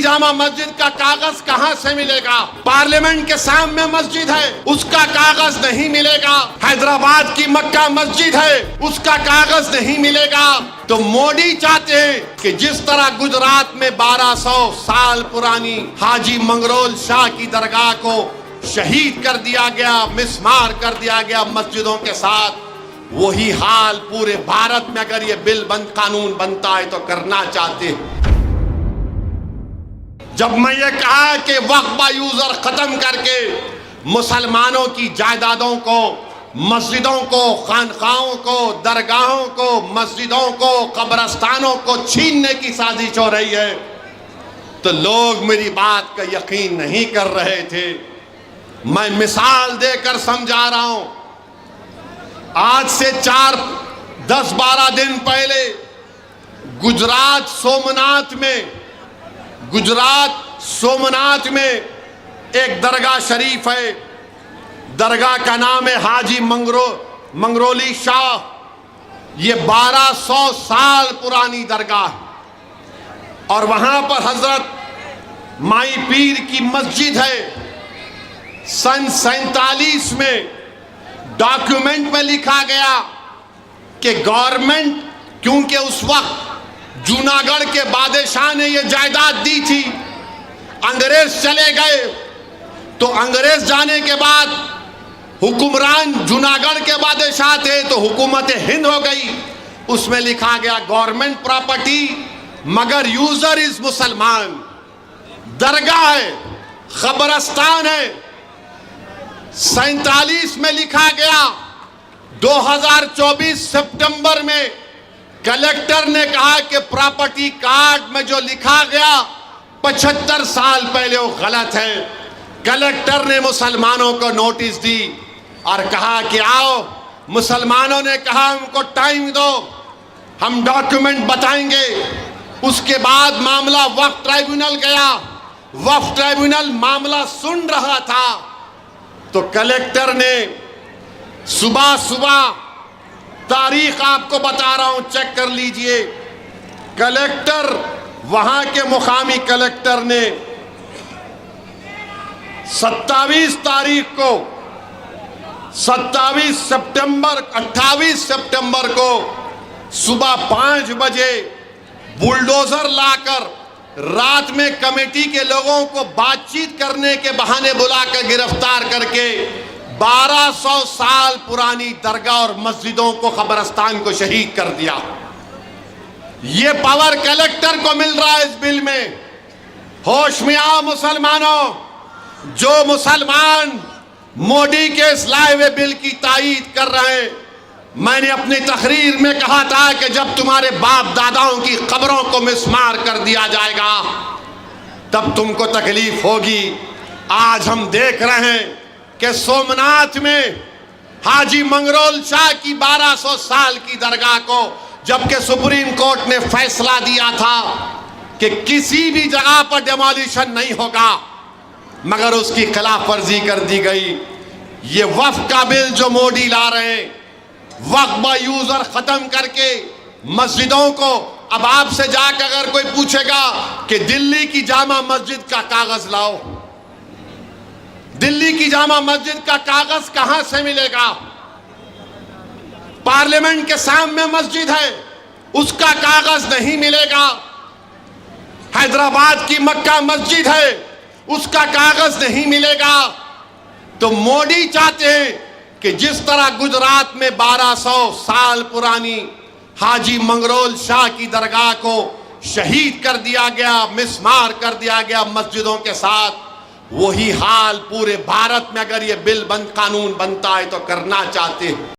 जामा मस्जिद का कागज कहां से मिलेगा? पार्लियामेंट के सामने मस्जिद है, उसका कागज नहीं मिलेगा। हैदराबाद की मक्का मस्जिद है, उसका कागज नहीं मिलेगा। तो मोदी चाहते हैं कि जिस तरह गुजरात में 1200 साल पुरानी हाजी मंगरोल शाह की दरगाह को शहीद कर दिया गया, मिसमार कर दिया गया मस्जिदों के साथ, वही हाल पूरे भारत में अगर ये बिल कानून बनता है तो करना चाहते हैं। जब मैं ये कहा कि वक्फ यूजर खत्म करके मुसलमानों की जायदादों को, मस्जिदों को, खानकाहों को, दरगाहों को, मस्जिदों को, कब्रस्तानों को छीनने की साजिश हो रही है, तो लोग मेरी बात का यकीन नहीं कर रहे थे। मैं मिसाल देकर समझा रहा हूं। आज से 10-12 दिन पहले गुजरात सोमनाथ में एक दरगाह शरीफ है। दरगाह का नाम है हाजी मंगरोली शाह। ये 1200 साल पुरानी दरगाह है और वहां पर हजरत माई पीर की मस्जिद है। सन 47 में डॉक्यूमेंट में लिखा गया कि गवर्नमेंट, क्योंकि उस वक्त जूनागढ़ के बादशाह ने यह जायदाद दी थी, अंग्रेज चले गए, तो अंग्रेज जाने के बाद हुक्मरान जूनागढ़ के बादशाह थे तो हुकूमत हिंद हो गई। उसमें लिखा गया गवर्नमेंट प्रॉपर्टी मगर यूजर इज मुसलमान। दरगाह है, खबरस्तान है। 47 में लिखा गया। 2024 सितंबर में कलेक्टर ने कहा कि प्रॉपर्टी कार्ड में जो लिखा गया 75 साल पहले वो गलत है। कलेक्टर ने मुसलमानों को नोटिस दी और कहा कि आओ। मुसलमानों ने कहा हमको टाइम दो, हम डॉक्यूमेंट बताएंगे। उसके बाद मामला वक्फ ट्राइब्यूनल गया। वक्फ ट्राइब्यूनल मामला सुन रहा था तो कलेक्टर ने सुबह तारीख आपको बता रहा हूं, चेक कर लीजिए। कलेक्टर, वहां के मुकामी कलेक्टर ने 28 सितंबर को सुबह 5 बजे बुलडोजर लाकर रात में कमेटी के लोगों को बातचीत करने के बहाने बुलाकर गिरफ्तार करके 1200 साल पुरानी दरगाह और मस्जिदों को, कब्रस्तान को शहीद कर दिया। ये पावर कलेक्टर को मिल रहा है इस बिल में। होश में आओ मुसलमानों। जो मुसलमान मोदी के इस लाए हुए बिल की तायीद कर रहे हैं, मैंने अपनी तकरीर में कहा था कि जब तुम्हारे बाप दादाओं की कब्रों को मिसमार कर दिया जाएगा तब तुमको तकलीफ होगी। आज हम देख रहे हैं कि सोमनाथ में हाजी मंगरोल शाह की 1200 साल की दरगाह को, जबकि सुप्रीम कोर्ट ने फैसला दिया था कि किसी भी जगह पर डिमोलिशन नहीं होगा, मगर उसकी खिलाफ वर्जी कर दी गई। ये वक्फ का बिल जो मोदी ला रहे हैं, वक्फ यूजर खत्म करके मस्जिदों को, अब आपसे जाकर अगर कोई पूछेगा कि दिल्ली की जामा मस्जिद का कागज लाओ, दिल्ली की जामा मस्जिद का कागज कहां से मिलेगा? पार्लियामेंट के सामने मस्जिद है, उसका कागज नहीं मिलेगा। हैदराबाद की मक्का मस्जिद है, उसका कागज नहीं मिलेगा। तो मोदी चाहते हैं कि जिस तरह गुजरात में 1200 साल पुरानी हाजी मंगरोल शाह की दरगाह को शहीद कर दिया गया, मिसमार कर दिया गया मस्जिदों के साथ, वही हाल पूरे भारत में अगर ये बिल कानून बनता है तो करना चाहते हैं।